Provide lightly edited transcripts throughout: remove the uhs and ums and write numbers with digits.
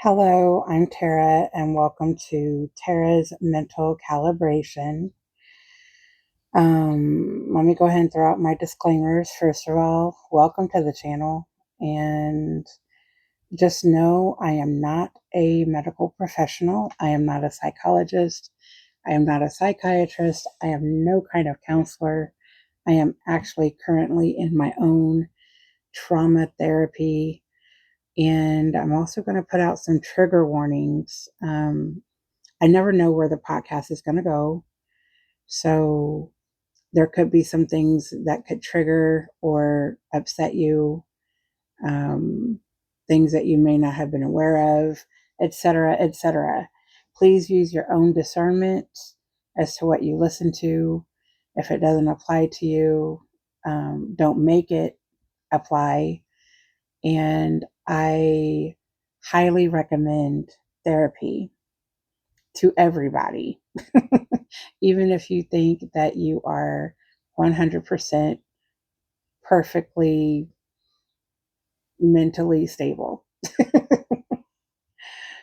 Hello, I'm Tara, and welcome to Tara's Mental Calibration. Let me go ahead and throw out my disclaimers. First of all, welcome to the channel, and just know I am not a medical professional. I am not a psychologist. I am not a psychiatrist. I am no kind of counselor. I am actually currently in my own trauma therapy. And I'm also going to put out some trigger warnings. I never know where the podcast is going to go. So there could be some things that could trigger or upset you, um, things that you may not have been aware of, etc., etc. Please use your own discernment as to what you listen to. If it doesn't apply to you, don't make it apply. And I highly recommend therapy to everybody, even if you think that you are 100% perfectly mentally stable.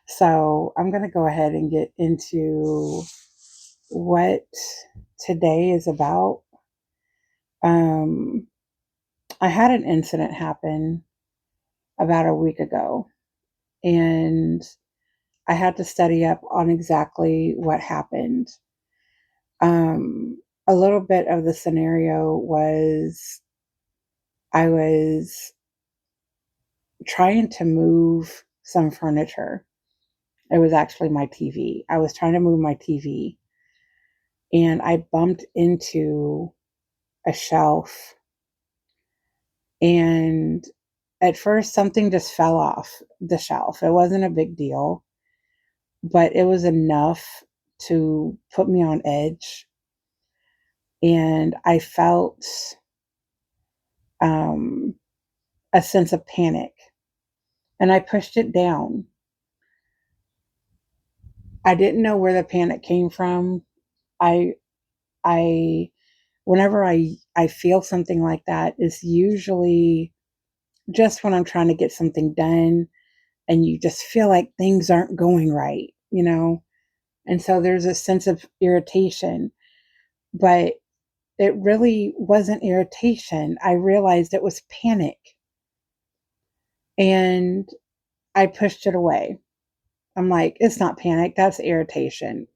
So I'm going to go ahead and get into what today is about. Um, I had an incident happen about a week ago, and I had to study up on exactly what happened. A little bit of the scenario was I was trying to move some furniture. It was actually my TV. I was trying to move my TV, and I bumped into a shelf. And at first, something just fell off the shelf. It wasn't a big deal, but it was enough to put me on edge. And I felt um, a sense of panic, and I pushed it down. I didn't know where the panic came from. I I whenever I feel something like that, it's usually just when I'm trying to get something done and you just feel like things aren't going right. And so there's a sense of irritation, but it really wasn't irritation. I realized it was panic, and I pushed it away. I'm like, it's not panic, that's irritation.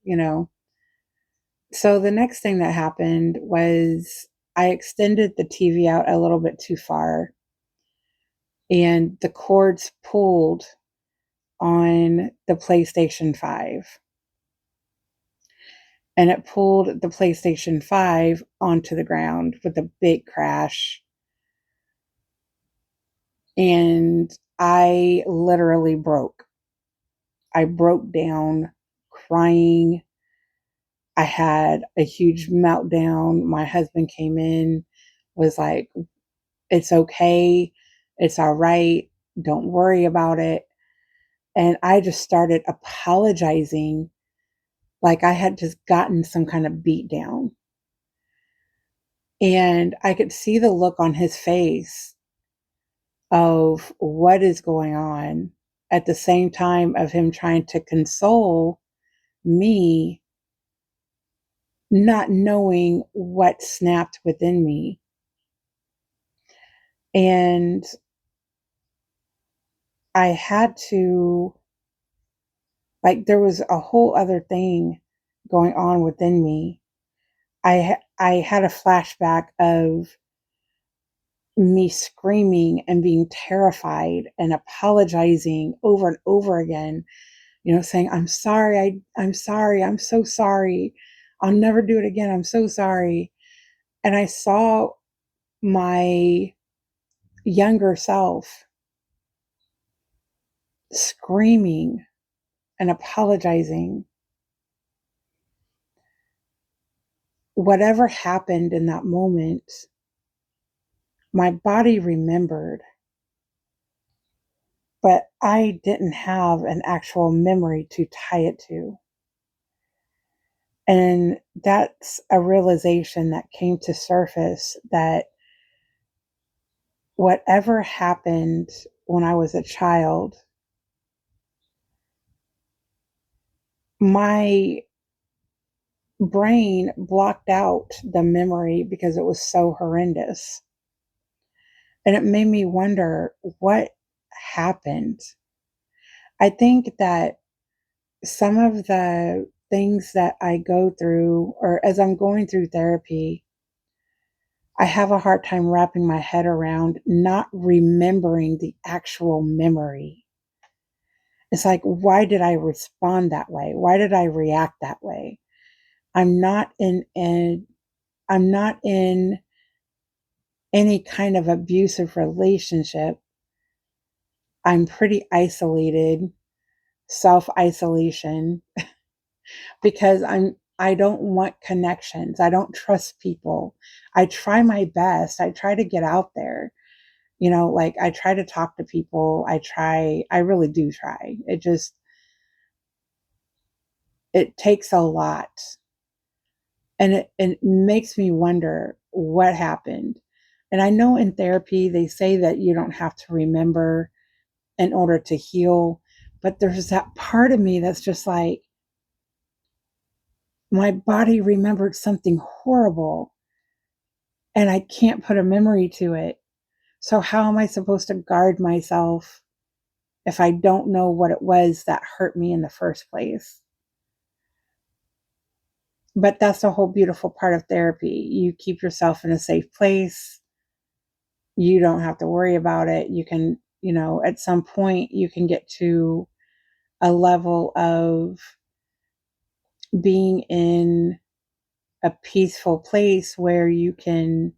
So the next thing that happened was I extended the TV out a little bit too far, and the cords pulled on the PlayStation 5. And it pulled the PlayStation 5 onto the ground with a big crash. And I literally broke. I broke down crying. I had a huge meltdown. My husband came in, was like, it's okay. It's all right. Don't worry about it. And I just started apologizing like I had just gotten some kind of beat down. And I could see the look on his face of what is going on at the same time of him trying to console me, not knowing what snapped within me. And I had to, like, there was a whole other thing going on within me. I had a flashback of me screaming and being terrified and apologizing over and over again, saying, I'm sorry, I'm sorry, I'm so sorry. I'll never do it again. I'm so sorry. And I saw my younger self screaming and apologizing. Whatever happened in that moment, my body remembered, but I didn't have an actual memory to tie it to. And that's a realization that came to surface, that whatever happened when I was a child my brain blocked out the memory because it was so horrendous. And it made me wonder what happened. I think that some of the things that I go through, or as I'm going through therapy, I have a hard time wrapping my head around not remembering the actual memory. It's like, why did I respond that way? Why did I react that way? I'm not I'm not in any kind of abusive relationship. I'm pretty isolated, self-isolation, because I don't want connections. I don't trust people. I try my best. I try to get out there. Like I try to talk to people. I really do try. It takes a lot. And it makes me wonder what happened. And I know in therapy, they say that you don't have to remember in order to heal. But there's that part of me that's just like, my body remembered something horrible and I can't put a memory to it. So, how am I supposed to guard myself if I don't know what it was that hurt me in the first place? But that's the whole beautiful part of therapy. You keep yourself in a safe place. You don't have to worry about it. You can, at some point, you can get to a level of being in a peaceful place where you can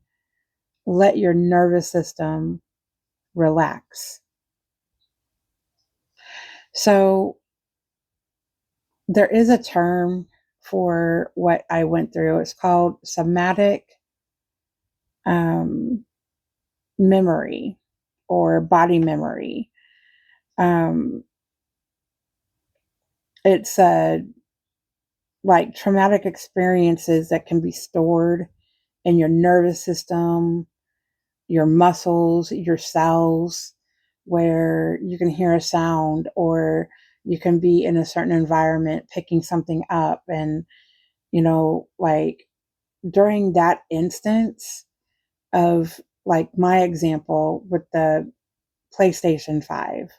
let your nervous system relax. So there is a term for what I went through. It's called somatic um, memory or body memory. Um, it's like traumatic experiences that can be stored in your nervous system, your muscles, your cells, where you can hear a sound or you can be in a certain environment picking something up. And, like during that instance of like my example with the PlayStation 5,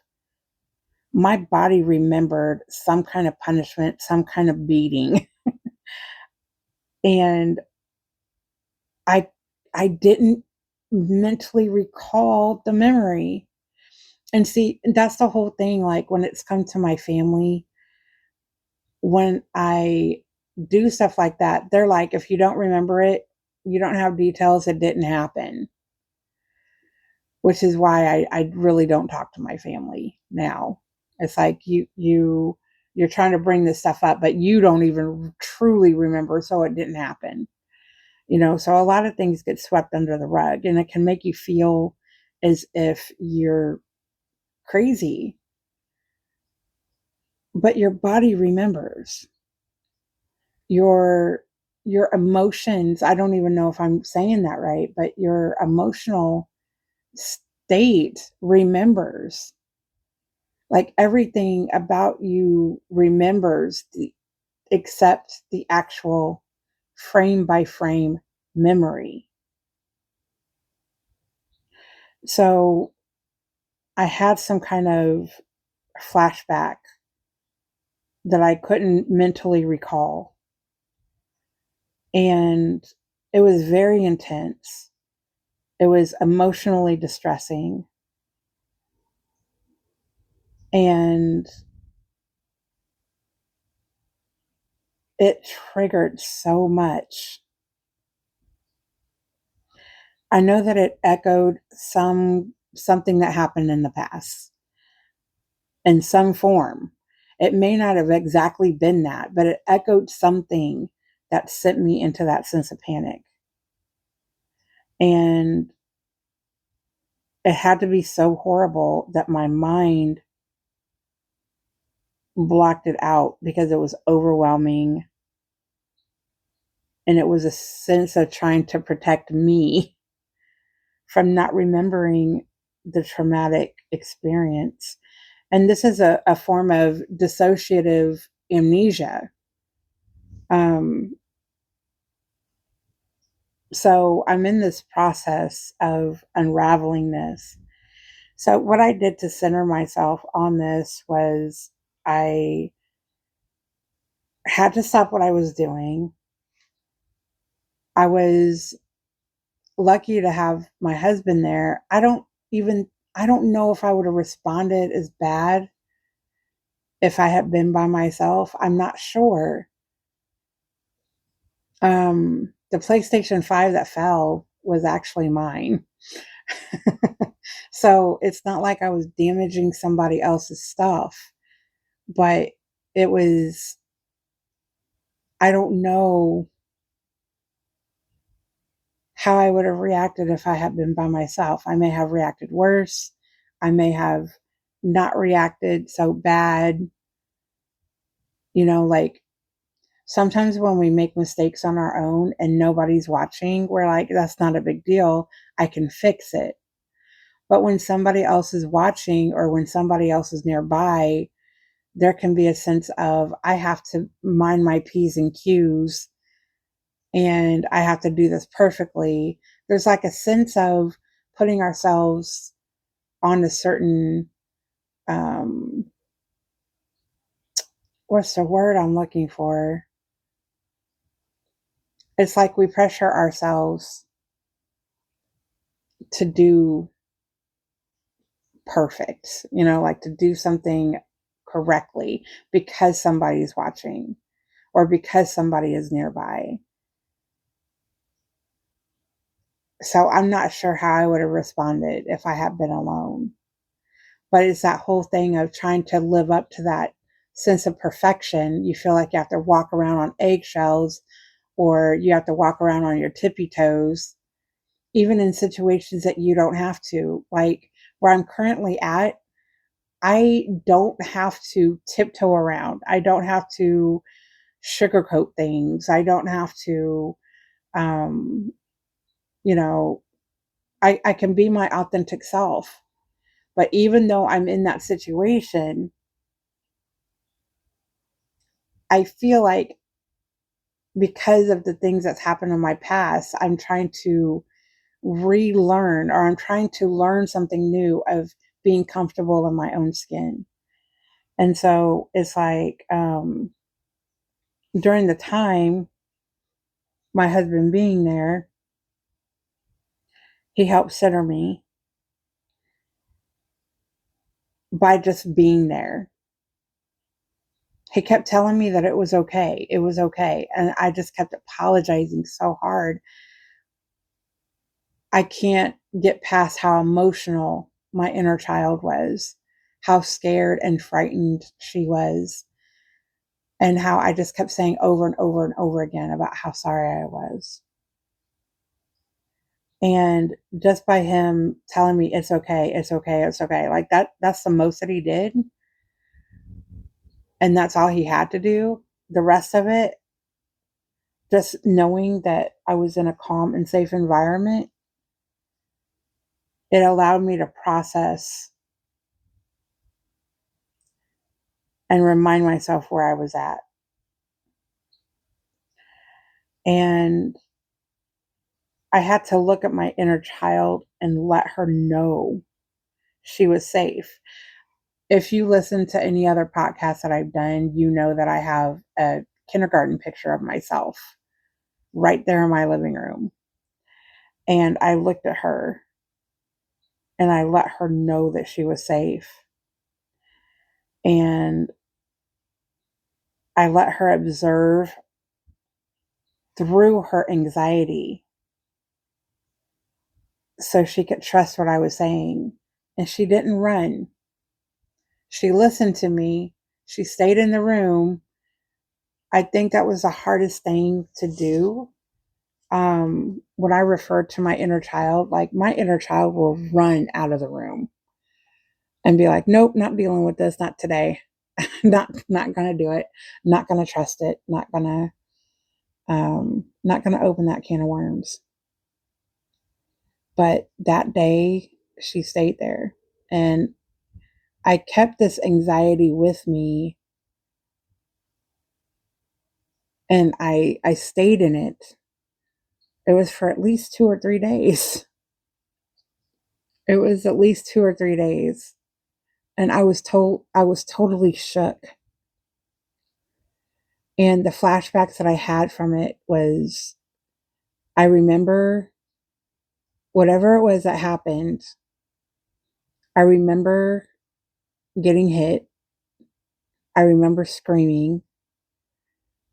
my body remembered some kind of punishment, some kind of beating. And I I didn't mentally recall the memory. And see, that's the whole thing, like, when it's come to my family, when I do stuff like that, they're like, "If you don't remember it, you don't have details, it didn't happen." Which is why I really don't talk to my family now. It's like you're trying to bring this stuff up, but you don't even truly remember, so it didn't happen. So a lot of things get swept under the rug, and it can make you feel as if you're crazy, but your body remembers. Your your emotions, I don't even know if I'm saying that right, but your emotional state remembers. Like everything about you remembers except the actual frame by frame memory. So I had some kind of flashback that I couldn't mentally recall. And it was very intense. It was emotionally distressing. And it triggered so much. I know that it echoed something that happened in the past in some form. It may not have exactly been that, but it echoed something that sent me into that sense of panic. And it had to be so horrible that my mind blocked it out because it was overwhelming. And it was a sense of trying to protect me from not remembering the traumatic experience. And this is a form of dissociative amnesia. Um, so I'm in this process of unraveling this. So what I did to center myself on this was I had to stop what I was doing. I was lucky to have my husband there. I don't know if I would have responded as bad if I had been by myself. I'm not sure. The PlayStation 5 that fell was actually mine. So it's not like I was damaging somebody else's stuff, but it was, I don't know how I would have reacted if I had been by myself. I may have reacted worse. I may have not reacted so bad. Like sometimes when we make mistakes on our own and nobody's watching, we're like, that's not a big deal. I can fix it. But when somebody else is watching or when somebody else is nearby, there can be a sense of, I have to mind my P's and Q's and I have to do this perfectly. There's like a sense of putting ourselves on a certain, um, what's the word I'm looking for? It's like we pressure ourselves to do perfect, like to do something correctly because somebody's watching or because somebody is nearby. So I'm not sure how I would have responded if I had been alone. But it's that whole thing of trying to live up to that sense of perfection. You feel like you have to walk around on eggshells or you have to walk around on your tippy toes, even in situations that you don't have to. Like where I'm currently at, I don't have to tiptoe around. I don't have to sugarcoat things. I don't have to, um, you know, I can be my authentic self. But even though I'm in that situation, I feel like because of the things that's happened in my past, I'm trying to relearn or I'm trying to learn something new of being comfortable in my own skin. And so it's like during the time, my husband being there, he helped center me by just being there. He kept telling me that it was okay. It was okay. And I just kept apologizing so hard. I can't get past how emotional my inner child was, how scared and frightened she was, and how I just kept saying over and over and over again about how sorry I was. And just by him telling me it's okay, it's okay, it's okay, like that's the most that he did. And that's all he had to do. The rest of it, just knowing that I was in a calm and safe environment, it allowed me to process and remind myself where I was at. And I had to look at my inner child and let her know she was safe. If you listen to any other podcasts that I've done, you know that I have a kindergarten picture of myself right there in my living room. And I looked at her and I let her know that she was safe. And I let her observe through her anxiety so she could trust what I was saying. And she didn't run. She listened to me. She stayed in the room. I think that was the hardest thing to do. When I refer to my inner child, like my inner child will run out of the room and be like, nope, not dealing with this, not today. Not gonna do it, not gonna trust it, not gonna open that can of worms. But that day she stayed there and I kept this anxiety with me And I stayed in it. It was for at least 2 or 3 days. It was at least 2 or 3 days. And I was totally shook. And the flashbacks that I had from it was, I remember whatever it was that happened. I remember getting hit. I remember screaming.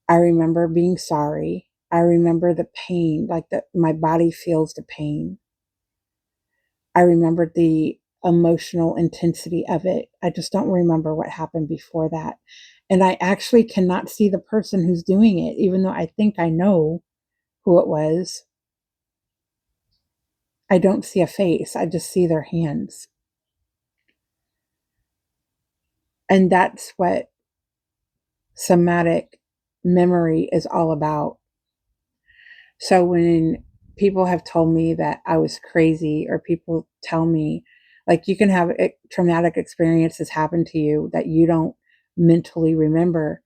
I remember being sorry. I remember the pain, like that my body feels the pain. I remember the emotional intensity of it. I just don't remember what happened before that. And I actually cannot see the person who's doing it, even though I think I know who it was. I don't see a face, I just see their hands. And that's what somatic memory is all about. So when people have told me that I was crazy, or people tell me, like, you can have traumatic experiences happen to you that you don't mentally remember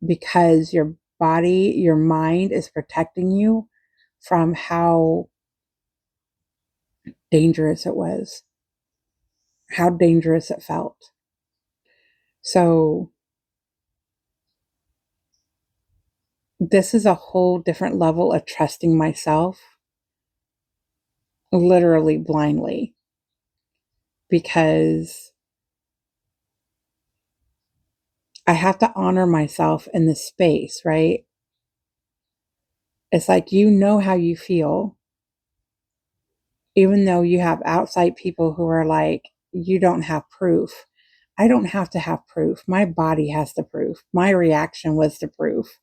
because your body, your mind is protecting you from how dangerous it was, how dangerous it felt. So this is a whole different level of trusting myself, literally blindly, because I have to honor myself in this space, right? It's like, you know how you feel, even though you have outside people who are like, you don't have proof. I don't have to have proof. My body has the proof. My reaction was the proof.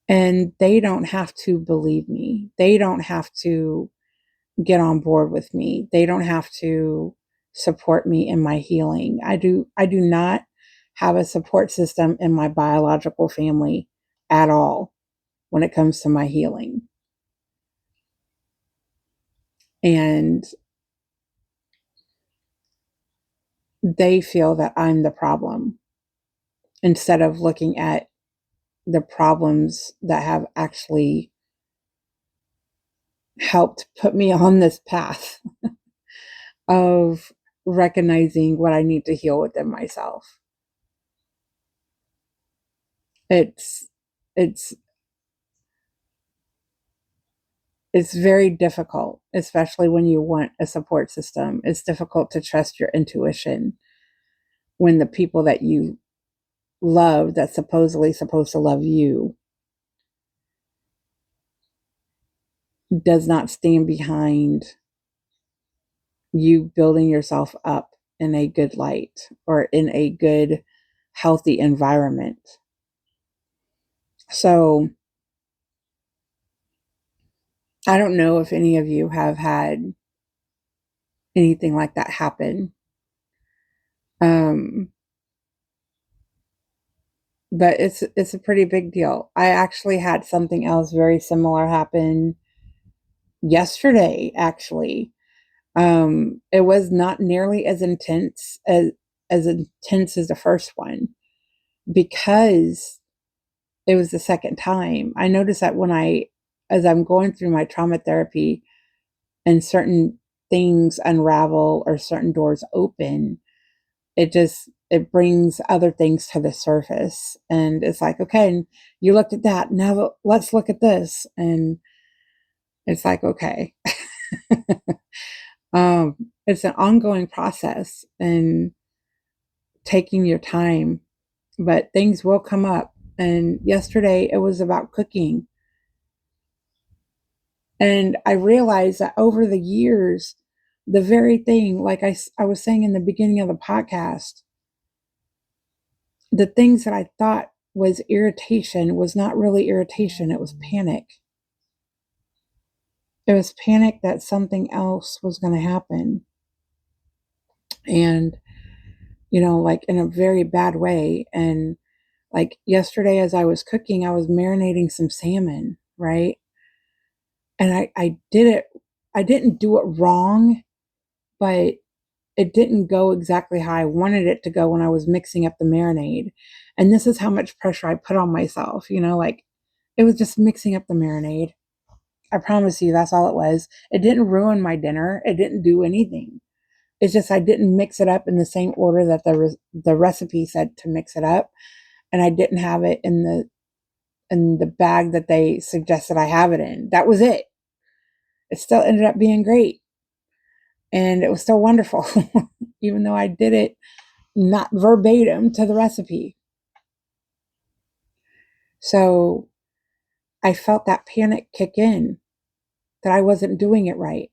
And they don't have to believe me. They don't have to get on board with me. They don't have to support me in my healing. I do not have a support system in my biological family at all when it comes to my healing. And they feel that I'm the problem instead of looking at the problems that have actually helped put me on this path of recognizing what I need to heal within myself. It's it's it's very difficult, especially when you want a support system. It's difficult to trust your intuition when the people that you love, that's supposedly supposed to love you, does not stand behind you building yourself up in a good light or in a good, healthy environment. So I don't know if any of you have had anything like that happen. Um, but it's a pretty big deal. I actually had something else very similar happen yesterday, actually. It was not nearly as intense as the first one, because it was the second time. I noticed that as I'm going through my trauma therapy and certain things unravel or certain doors open, it brings other things to the surface. And it's like, okay, you looked at that. Now let's look at this. And it's like, okay. It's an ongoing process and taking your time, but things will come up. And yesterday it was about cooking. And I realized that over the years, the very thing, like I was saying in the beginning of the podcast, the things that I thought was irritation was not really irritation, it was panic. It was panic that something else was going to happen. And, like in a very bad way. And like yesterday, as I was cooking, I was marinating some salmon, right? And I did it, I didn't do it wrong, but it didn't go exactly how I wanted it to go when I was mixing up the marinade. And this is how much pressure I put on myself, like it was just mixing up the marinade. I promise you, that's all it was. It didn't ruin my dinner. It didn't do anything. It's just I didn't mix it up in the same order that the recipe said to mix it up, and I didn't have it in the bag that they suggested I have it in. That was it. It still ended up being great, and it was still wonderful, even though I did it not verbatim to the recipe. So I felt that panic kick in that I wasn't doing it right.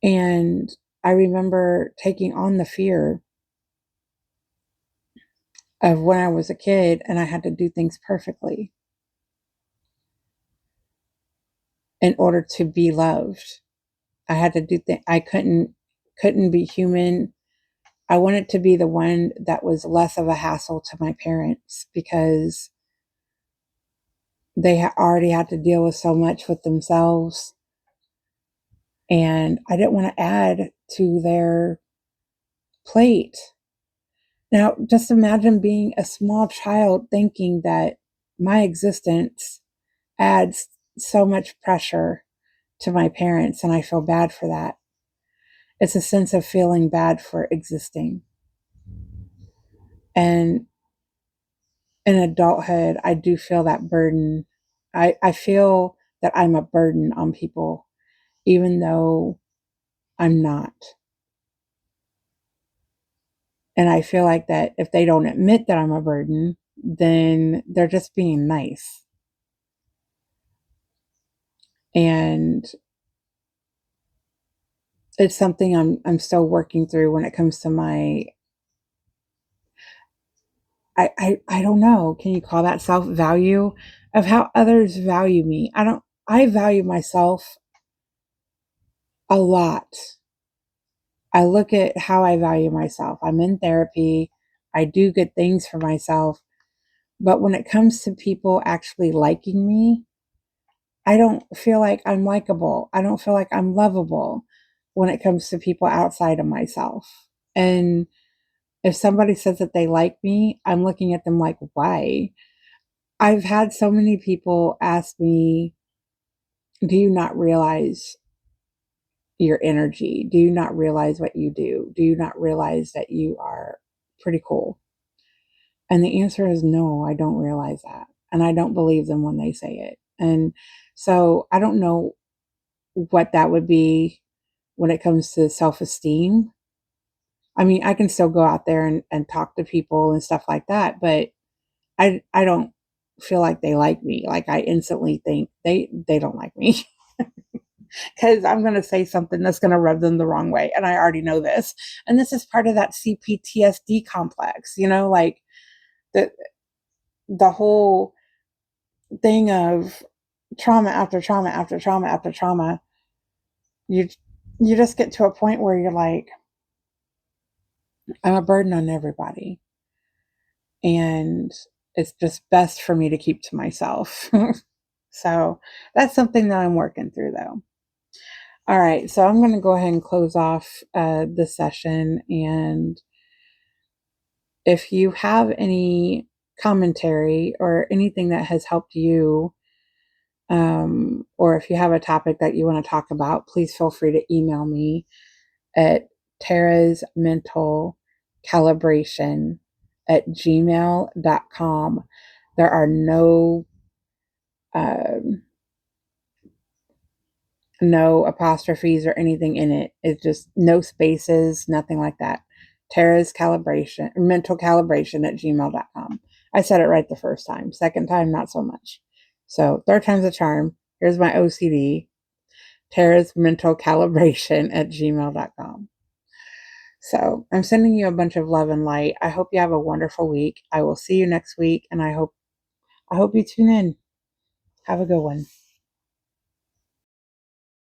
And I remember taking on the fear of when I was a kid and I had to do things perfectly in order to be loved. I had to do things. I couldn't be human. I wanted to be the one that was less of a hassle to my parents because they already had to deal with so much with themselves, and I didn't want to add to their plate. Now, just imagine being a small child thinking that my existence adds so much pressure to my parents, and I feel bad for that. It's a sense of feeling bad for existing. And in adulthood, I do feel that burden. I feel that I'm a burden on people, even though I'm not. And I feel like that if they don't admit that I'm a burden, then they're just being nice. And it's something I'm still working through when it comes to my I don't know, can you call that self-value of how others value me? I value myself a lot. I look at how I value myself. I'm in therapy. I do good things for myself. But when it comes to people actually liking me, I don't feel like I'm likable. I don't feel like I'm lovable when it comes to people outside of myself. And if somebody says that they like me, I'm looking at them like, why? I've had so many people ask me, do you not realize your energy? Do you not realize what you do? Do you not realize that you are pretty cool? And the answer is no, I don't realize that. And I don't believe them when they say it. And so I don't know what that would be when it comes to self esteem. I mean, I can still go out there and talk to people and stuff like that, but I don't feel like they like me. Like I instantly think they don't like me because I'm going to say something that's going to rub them the wrong way, and I already know this. And this is part of that CPTSD complex, like the the whole thing of trauma after trauma after trauma after trauma. You you just get to a point where you're like, I'm a burden on everybody, and it's just best for me to keep to myself. So that's something that I'm working through, though. All right, so I'm going to go ahead and close off this session. And if you have any commentary or anything that has helped you, or if you have a topic that you want to talk about, please feel free to email me at Tara's Mental Calibration at gmail.com. There are um, no apostrophes or anything in it. It's just no spaces, nothing like that. Tara's calibration, mental calibration at gmail.com. I said it right the first time. Second time, not so much. So third time's a charm. Here's my OCD. Tara's mental calibration at gmail.com. So I'm sending you a bunch of love and light. I hope you have a wonderful week. I will see you next week, and I hope you tune in. Have a good one.